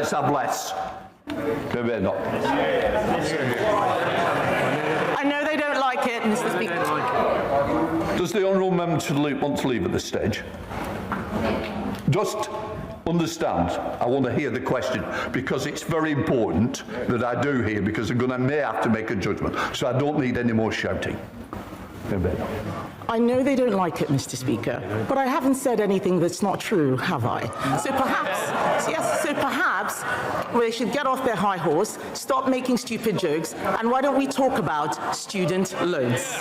let's have less. No. I know they don't like it, Mr. Speaker. Does the honourable member want to leave at this stage? Just understand, I want to hear the question, because it's very important that I do hear, because I may have to make a judgment, so I don't need any more shouting. I know they don't like it, Mr. Speaker, but I haven't said anything that's not true, have I? So perhaps they should get off their high horse, stop making stupid jokes, and why don't we talk about student loans?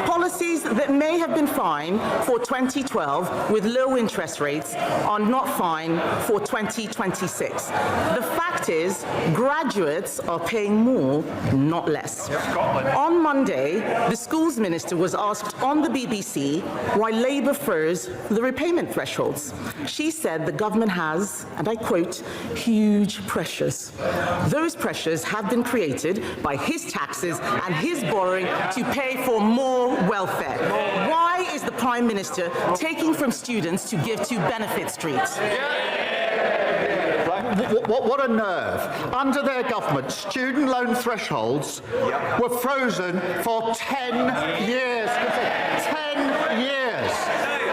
Policies that may have been fine for 2012 with low interest rates are not fine for 2026. The fact is, graduates are paying more, not less. On Monday, the schools minister was asked on the BBC why Labour froze the repayment thresholds. She said the government has, and I quote, huge pressures. Those pressures have been created by his taxes and his borrowing to pay for more welfare. Why is the Prime Minister taking from students to give to Benefit Street? What a nerve. Under their government, student loan thresholds were frozen for 10 years. 10 years.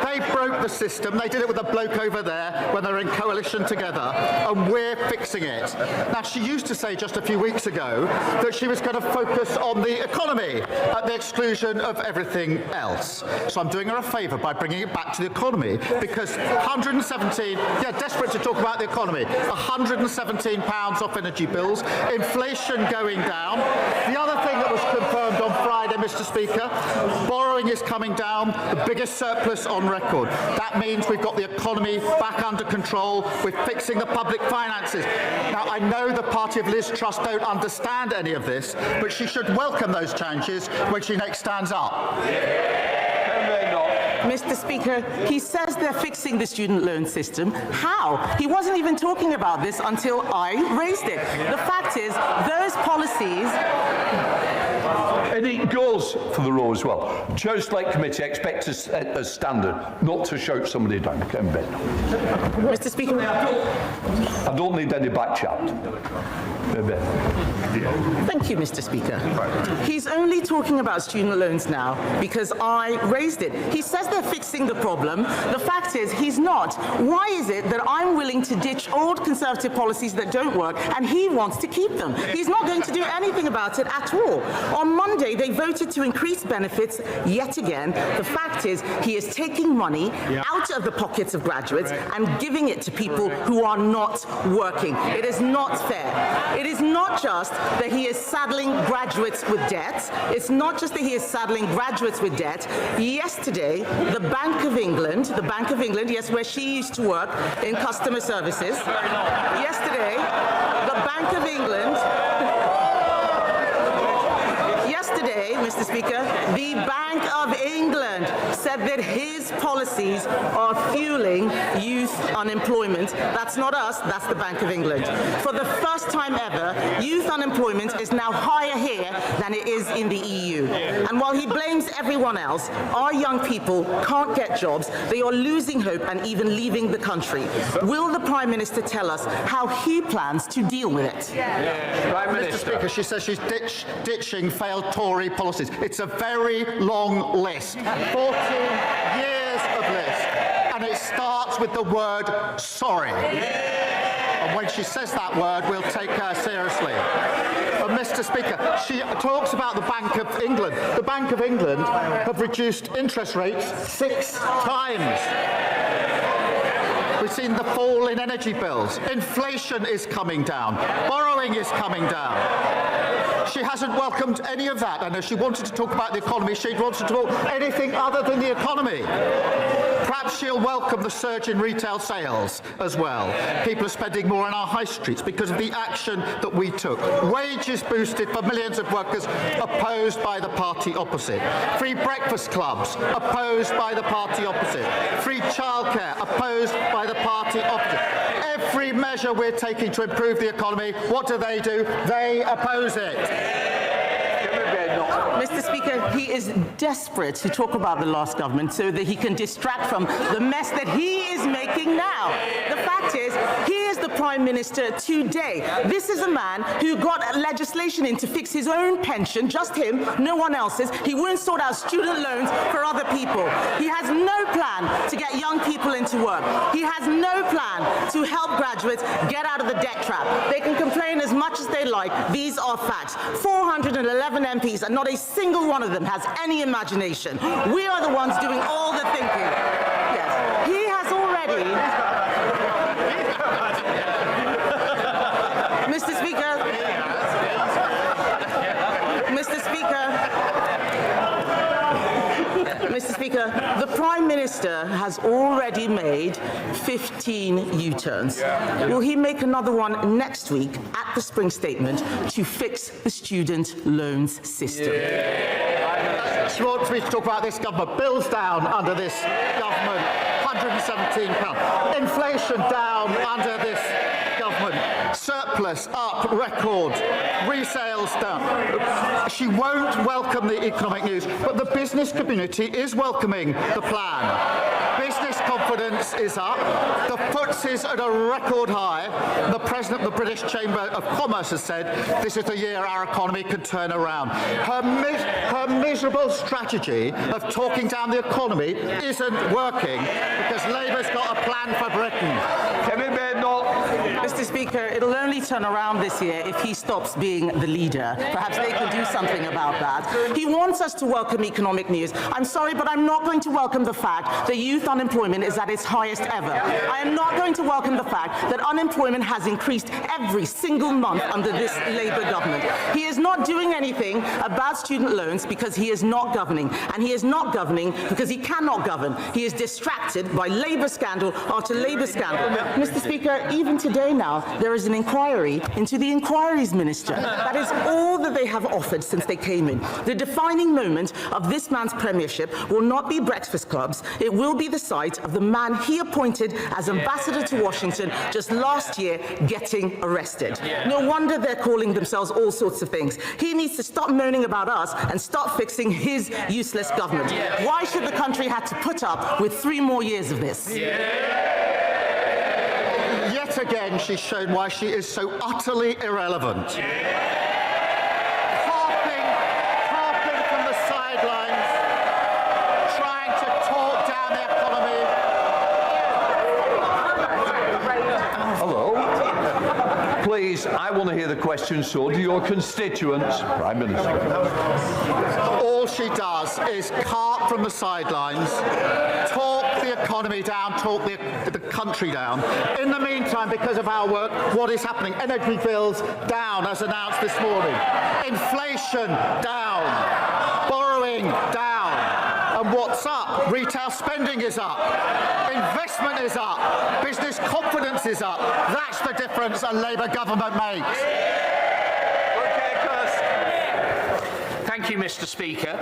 They broke the system. They did it with a bloke over there when they were in coalition together, and we're fixing it. Now, she used to say just a few weeks ago that she was going to focus on the economy at the exclusion of everything else. So I'm doing her a favour by bringing it back to the economy, because 117, desperate to talk about the economy, £117 off energy bills, inflation going down. The other thing that was confirmed on Friday, Mr. Speaker, borrowing is coming down, the biggest surplus on record. That means we've got the economy back under control. We're fixing the public finances. Now, I know the party of Liz Truss don't understand any of this, but she should welcome those changes when she next stands up. Mr. Speaker, he says they're fixing the student loan system. How? He wasn't even talking about this until I raised it. The fact is, those policies... And it goes for the row as well. Chair Select Committee expects a standard, not to shout somebody down. Mr. Speaker, I don't need any back chat. Thank you, Mr. Speaker. He's only talking about student loans now because I raised it. He says they're fixing the problem. The fact is, he's not. Why is it that I'm willing to ditch old Conservative policies that don't work and he wants to keep them? He's not going to do anything about it at all. On Monday, they voted to increase benefits yet again. The fact is, he is taking money out of the pockets of graduates and giving it to people who are not working. It is not fair. It is not just that he is saddling graduates with debt. It's not just that he is saddling graduates with debt. Yesterday, the Bank of England, yes, where she used to work in customer services. Yesterday, the Bank of England... Yesterday, Mr. Speaker, the Bank of England said that his policies are fueling youth unemployment. That's not us, that's the Bank of England. For the first time ever, youth unemployment is now higher here than it is in the EU. And while he blames everyone else, our young people can't get jobs, they are losing hope and even leaving the country. Will the Prime Minister tell us how he plans to deal with it? Prime Minister. Mr. Speaker, she says she's ditching failed Tory policies. It's a very long list. 14 years of list. And it starts with the word sorry. And when she says that word, we'll take her seriously. But Mr. Speaker, she talks about the Bank of England. The Bank of England have reduced interest rates 6 times. We've seen the fall in energy bills. Inflation is coming down. Borrowing is coming down. She hasn't welcomed any of that. I know she wanted to talk about the economy. She wanted to talk anything other than the economy. Perhaps she'll welcome the surge in retail sales as well. People are spending more on our high streets because of the action that we took. Wages boosted for millions of workers, opposed by the party opposite. Free breakfast clubs, opposed by the party opposite. Free childcare, opposed by the party opposite. Every measure we're taking to improve the economy, what do? They oppose it. Mr. Speaker, he is desperate to talk about the last government so that he can distract from the mess that he is he's making now. The fact is, he is the Prime Minister today. This is a man who got legislation in to fix his own pension, just him, no one else's. He won't sort out student loans for other people. He has no plan to get young people into work. He has no plan to help graduates get out of the debt trap. They can complain as much as they like. These are facts. 411 MPs, and not a single one of them has any imagination. We are the ones doing all the thinking. Yes. He has already... Mr. Speaker. Mr. Speaker, the Prime Minister has already made 15 U-turns. Will he make another one next week at the Spring Statement to fix the student loans system? She wants me to talk about this government. Bills down under this government, £117. Inflation down under this government. Surplus up, record. Resales down. She won't welcome the economic news, but the business community is welcoming the plan. Business confidence is up. The FTSE is at a record high. The President of the British Chamber of Commerce has said this is the year our economy could turn around. Her miserable strategy of talking down the economy isn't working because Labour's got a plan for Britain. Mr. Speaker, it'll only turn around this year if he stops being the leader. Perhaps they can do something about that. He wants us to welcome economic news. I'm sorry, but I'm not going to welcome the fact that youth unemployment is at its highest ever. I am not going to welcome the fact that unemployment has increased every single month under this Labour government. He is not doing anything about student loans because he is not governing. And he is not governing because he cannot govern. He is distracted by Labour scandal after Labour scandal. Mr. Speaker, even today now, there is an inquiry into the Inquiries Minister. That is all that they have offered since they came in. The defining moment of this man's premiership will not be breakfast clubs. It will be the sight of the man he appointed as ambassador to Washington just last year getting arrested. No wonder they're calling themselves all sorts of things. He needs to stop moaning about us and start fixing his useless government. Why should the country have to put up with 3 more years of this? Yet again, she's shown why she is so utterly irrelevant. Carping from the sidelines, trying to talk down the economy. Hello? Please, I want to hear the question, so do your constituents. Prime Minister. All she does is carp from the sidelines, talk the economy down, talk the country down. In the meantime, because of our work, what is happening? Energy bills down, as announced this morning. Inflation down. Borrowing down. And what's up? Retail spending is up. Investment is up. Business confidence is up. That's the difference a Labour government makes. Thank you, Mr. Speaker.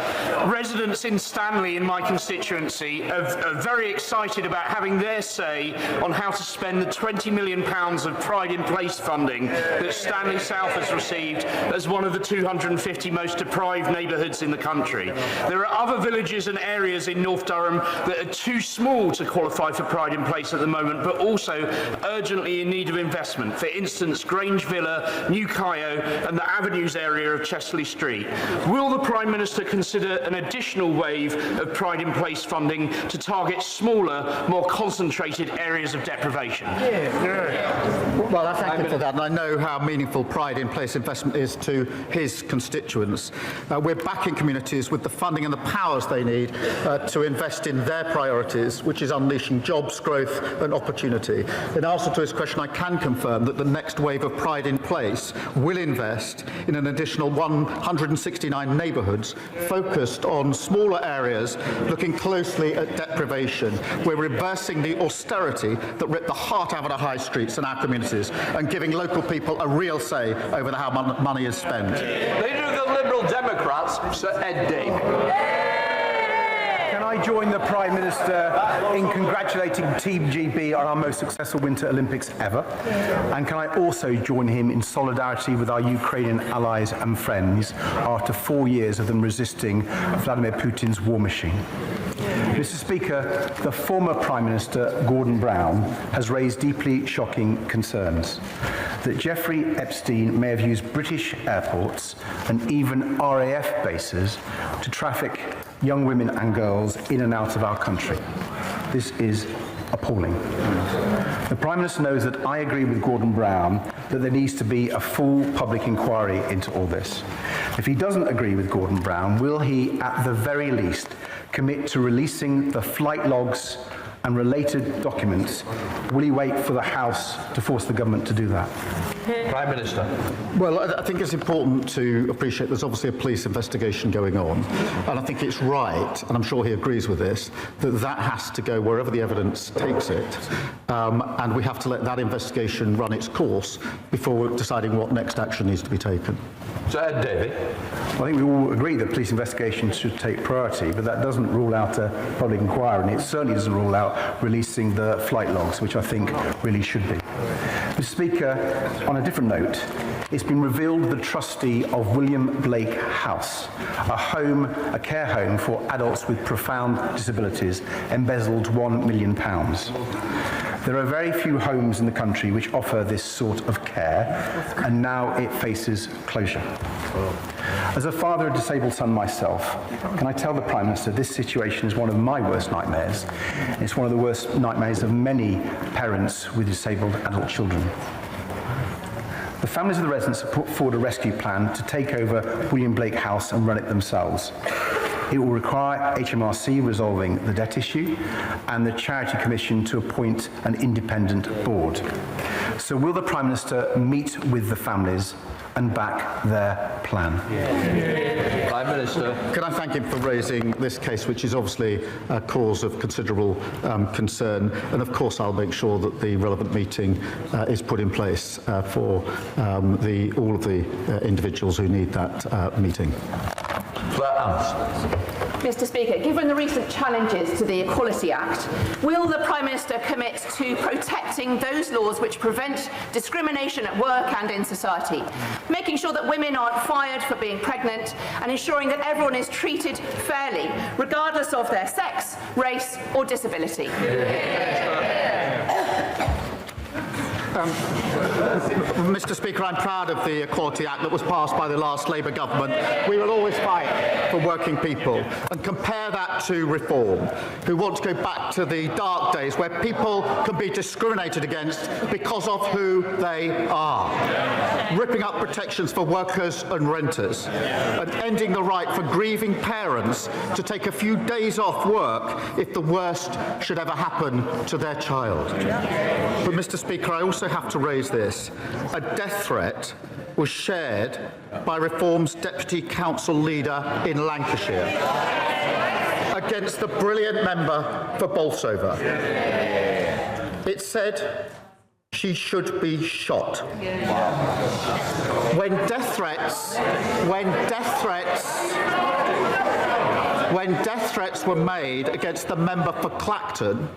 Residents in Stanley, in my constituency, are very excited about having their say on how to spend the £20 million of Pride in Place funding that Stanley South has received as one of the 250 most deprived neighbourhoods in the country. There are other villages and areas in North Durham that are too small to qualify for Pride in Place at the moment, but also urgently in need of investment. For instance, Grange Villa, New Kyo and the Avenues area of Chesley Street. Will the Prime Minister consider an additional wave of Pride in Place funding to target smaller, more concentrated areas of deprivation? Well, I thank him for that, and I know how meaningful Pride in Place investment is to his constituents. We're backing communities with the funding and the powers they need to invest in their priorities, which is unleashing jobs, growth and opportunity. In answer to his question, I can confirm that the next wave of Pride in Place will invest in an additional 169 neighbourhoods focused on smaller areas, looking closely at deprivation. We're reversing the austerity that ripped the heart out of our high streets and our communities and giving local people a real say over how money is spent. Leader of the Liberal Democrats, Sir Ed Davey. Can I join the Prime Minister in congratulating Team GB on our most successful Winter Olympics ever? And can I also join him in solidarity with our Ukrainian allies and friends after 4 years of them resisting Vladimir Putin's war machine? Mr. Speaker, the former Prime Minister, Gordon Brown, has raised deeply shocking concerns that Jeffrey Epstein may have used British airports and even RAF bases to traffic young women and girls in and out of our country. This is appalling. The Prime Minister knows that I agree with Gordon Brown that there needs to be a full public inquiry into all this. If he doesn't agree with Gordon Brown, will he, at the very least, commit to releasing the flight logs and related documents? Will he wait for the House to force the government to do that? Prime Minister. Well, I think it's important to appreciate there's obviously a police investigation going on, and I think it's right, and I'm sure he agrees with this, that that has to go wherever the evidence takes it, and we have to let that investigation run its course before deciding what next action needs to be taken. Sir Ed Davey. I think we all agree that police investigations should take priority, but that doesn't rule out a public inquiry, and it certainly doesn't rule out releasing the flight logs, which I think really should be. Mr. Speaker, on a different note, it's been revealed the trustee of William Blake House, a care home for adults with profound disabilities, embezzled £1 million. There are very few homes in the country which offer this sort of care, and now it faces closure. As a father of a disabled son myself, can I tell the Prime Minister this situation is one of my worst nightmares. It's one of the worst nightmares of many parents with disabled adult children. The families of the residents have put forward a rescue plan to take over William Blake House and run it themselves. It will require HMRC resolving the debt issue and the Charity Commission to appoint an independent board. So will the Prime Minister meet with the families and back their plan? Prime Minister. Can I thank him for raising this case, which is obviously a cause of considerable concern, and of course I'll make sure that the relevant meeting is put in place for all of the individuals who need that meeting. Mr. Speaker, given the recent challenges to the Equality Act, will the Prime Minister commit to protecting those laws which prevent discrimination at work and in society, making sure that women aren't fired for being pregnant, and ensuring that everyone is treated fairly, regardless of their sex, race or disability? Mr. Speaker, I'm proud of the Equality Act that was passed by the last Labour government. We will always fight for working people, and compare that to Reform, who want to go back to the dark days where people can be discriminated against because of who they are, ripping up protections for workers and renters, and ending the right for grieving parents to take a few days off work if the worst should ever happen to their child. But, Mr. Speaker, I also have to raise this. A death threat was shared by Reform's Deputy Council leader in Lancashire against the brilliant member for Bolsover. It said she should be shot. When death threats were made against the member for Clacton,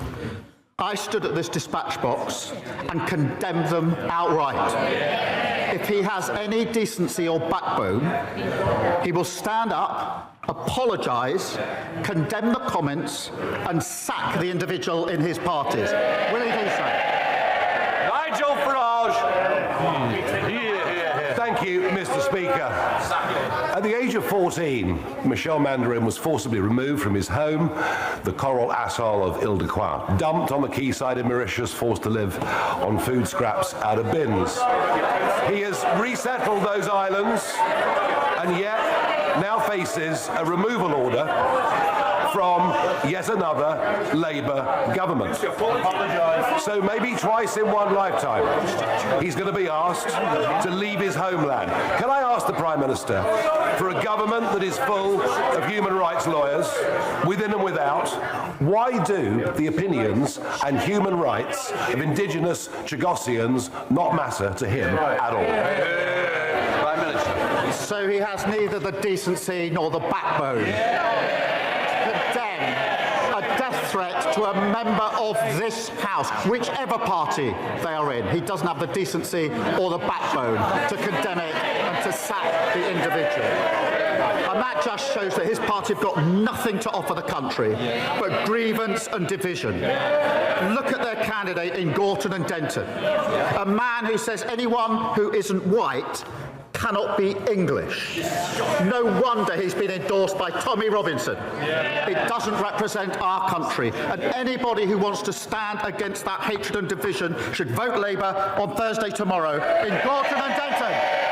I stood at this dispatch box and condemned them outright. If he has any decency or backbone, he will stand up, apologise, condemn the comments and sack the individual in his parties. Will he do so? Nigel Farage. Thank you, Mr. Speaker. At the age of 14, Michel Mandarin was forcibly removed from his home, the coral atoll of Ile-de-Quoi, dumped on the quayside in Mauritius, forced to live on food scraps out of bins. He has resettled those islands and yet now faces a removal order from yet another Labour government. So maybe twice in one lifetime, he's going to be asked to leave his homeland. Can I ask the Prime Minister, for a government that is full of human rights lawyers, within and without, why do the opinions and human rights of indigenous Chagossians not matter to him at all? Prime Minister. So he has neither the decency nor the backbone threat to a member of this House, whichever party they are in. He doesn't have the decency or the backbone to condemn it and to sack the individual. And that just shows that his party have got nothing to offer the country but grievance and division. Look at their candidate in Gorton and Denton, a man who says anyone who isn't white cannot be English. No wonder he's been endorsed by Tommy Robinson. It doesn't represent our country, and anybody who wants to stand against that hatred and division should vote Labour on Thursday tomorrow in Gorton and Denton.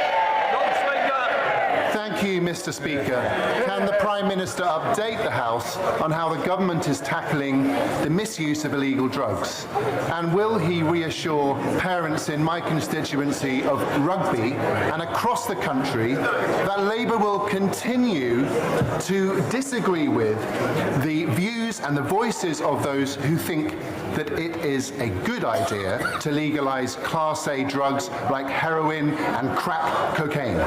Thank you, Mr. Speaker. Can the Prime Minister update the House on how the government is tackling the misuse of illegal drugs? And will he reassure parents in my constituency of Rugby and across the country that Labour will continue to disagree with the views and the voices of those who think that it is a good idea to legalise Class A drugs like heroin and crack cocaine?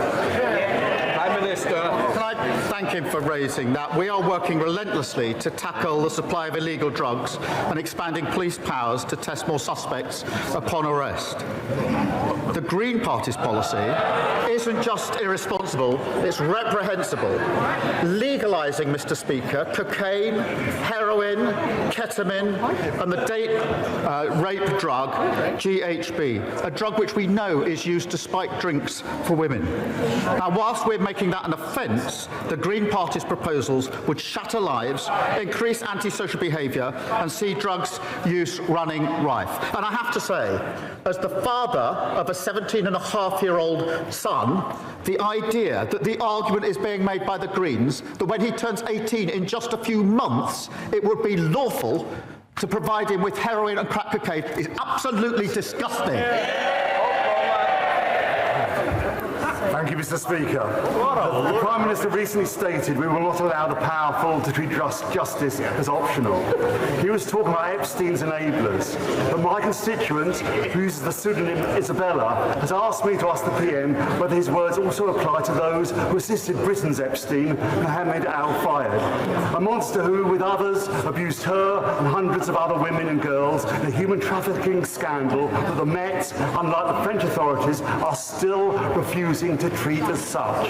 Prime Minister. Can I thank him for raising that? We are working relentlessly to tackle the supply of illegal drugs and expanding police powers to test more suspects upon arrest. The Green Party's policy isn't just irresponsible, it's reprehensible. Legalising, Mr. Speaker, cocaine, heroin, ketamine and the date rape drug, GHB, a drug which we know is used to spike drinks for women. Now, whilst we're making that an offence, the Green Party's proposals would shatter lives, increase antisocial behaviour and see drugs use running rife. And I have to say, as the father of a 17-and-a-half-year-old son, the idea that the argument is being made by the Greens that when he turns 18 in just a few months, it would be lawful to provide him with heroin and crack cocaine is absolutely disgusting. Thank you, Mr. Speaker. The Prime Minister recently stated we will not allow the powerful to treat justice as optional. He was talking about Epstein's enablers, but my constituent, who uses the pseudonym Isabella, has asked me to ask the PM whether his words also apply to those who assisted Britain's Epstein and Mohammed al-Fayed, a monster who, with others, abused her and hundreds of other women and girls in a human trafficking scandal that the Met, unlike the French authorities, are still refusing to treat as such.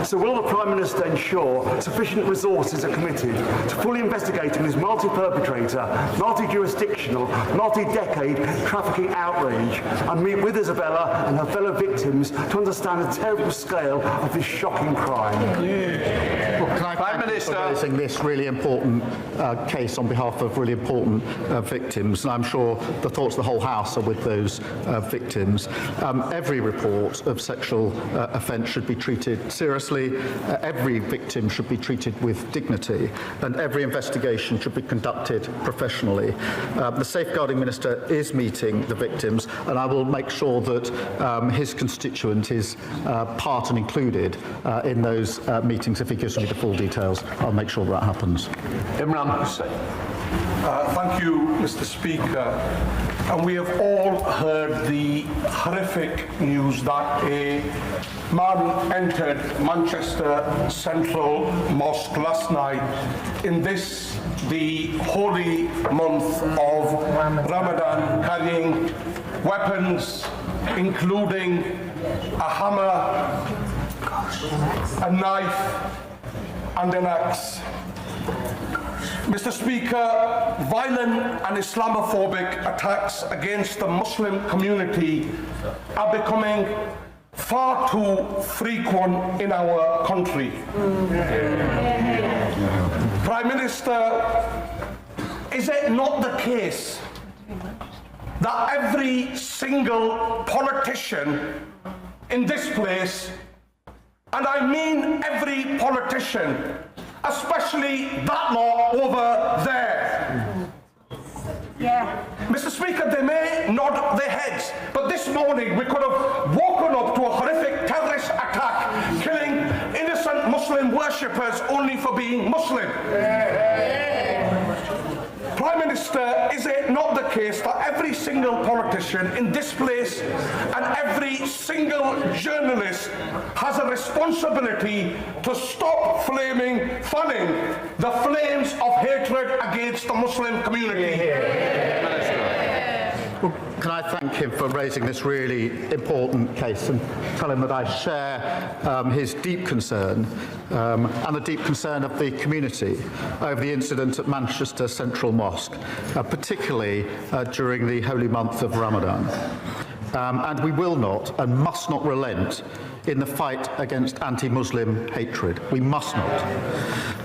So will the Prime Minister ensure sufficient resources are committed to fully investigating this multi-perpetrator, multi-jurisdictional, multi-decade trafficking outrage and meet with Isabella and her fellow victims to understand the terrible scale of this shocking crime? Well, can I Prime Minister, for raising this really important case on behalf of really important victims, and I'm sure the thoughts of the whole House are with those victims. Every report of sexual offence should be treated seriously, every victim should be treated with dignity, and every investigation should be conducted professionally. The Safeguarding Minister is meeting the victims, and I will make sure that his constituent is part and included in those meetings. If he gives me the full details, I'll make sure that happens. Imran Hussain. Thank you, Mr. Speaker. And we have all heard the horrific news that a man entered Manchester Central Mosque last night in this, the holy month of Ramadan, carrying weapons, including a hammer, a knife, and an axe. Mr. Speaker, violent and Islamophobic attacks against the Muslim community are becoming far too frequent in our country. Prime Minister, is it not the case that every single politician in this place, and I mean every politician, especially that lot over there. Yeah. Mr. Speaker, they may nod their heads, but this morning we could have woken up to a horrific terrorist attack, killing innocent Muslim worshippers only for being Muslim. Prime Minister, is it not the case that every single politician in this place and every single journalist has a responsibility to stop fanning the flames of hatred against the Muslim community? Well, Can I thank him for raising this really important case and tell him that I share his deep concern and the deep concern of the community over the incident at Manchester Central Mosque, particularly during the holy month of Ramadan. And we will not and must not relent in the fight against anti-Muslim hatred. We must not.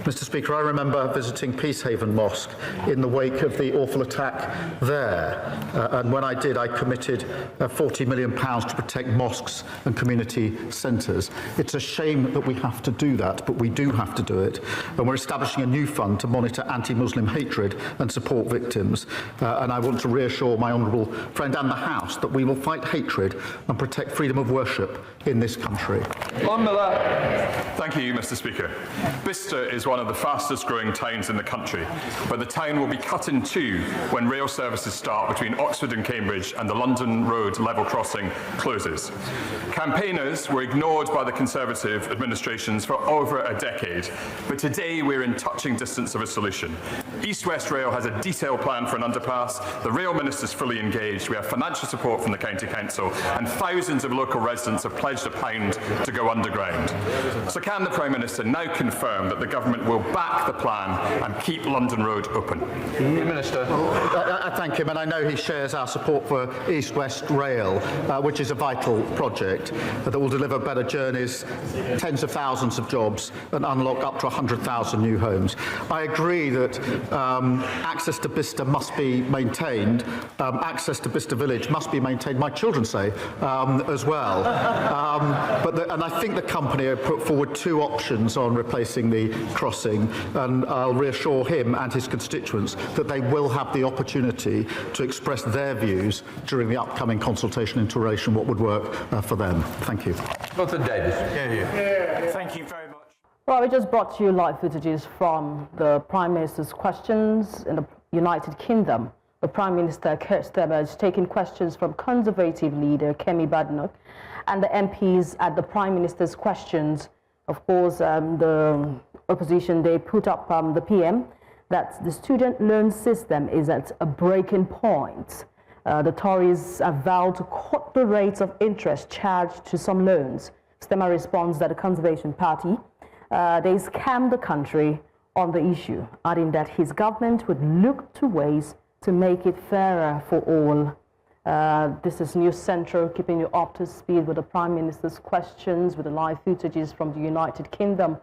Mr. Speaker, I remember visiting Peacehaven Mosque in the wake of the awful attack there. And when I did, I committed £40 million to protect mosques and community centres. It's a shame that we have to do that, but we do have to do it. And we're establishing a new fund to monitor anti-Muslim hatred and support victims. And I want to reassure my honourable friend and the House that we will fight hatred and protect freedom of worship in this country. Thank you, Mr. Speaker. Bicester is one of the fastest growing towns in the country, but the town will be cut in two when rail services start between Oxford and Cambridge and the London Road level crossing closes. Campaigners were ignored by the Conservative administrations for over a decade, but today we're in touching distance of a solution. East West Rail has a detailed plan for an underpass, the Rail Minister's fully engaged, we have financial support from the County Council, and thousands of local residents have pledged £1 to go underground. So can the Prime Minister now confirm that the government will back the plan and keep London Road open? Minister. I thank him, and I know he shares our support for East West Rail, which is a vital project that will deliver better journeys, tens of thousands of jobs, and unlock up to 100,000 new homes. I agree that access to Bicester must be maintained, access to Bicester Village must be maintained, my children say, as well. And I think the company have put forward two options on replacing the crossing, and I'll reassure him and his constituents that they will have the opportunity to express their views during the upcoming consultation into relation what would work for them. Thank you. Dr. Davis. Thank you very much. Well, we just brought you live footages from the Prime Minister's questions in the United Kingdom. The Prime Minister Keir Starmer is taking questions from Conservative leader Kemi Badenoch and the MPs at the Prime Minister's questions. Of course, the opposition, they put up the PM that the student loan system is at a breaking point. The Tories have vowed to cut the rates of interest charged to some loans. Starmer responds that the Conservation Party, they scammed the country on the issue, adding that his government would look to ways to make it fairer for all. This is News Central, keeping you up to speed with the Prime Minister's questions, with the live footages from the United Kingdom.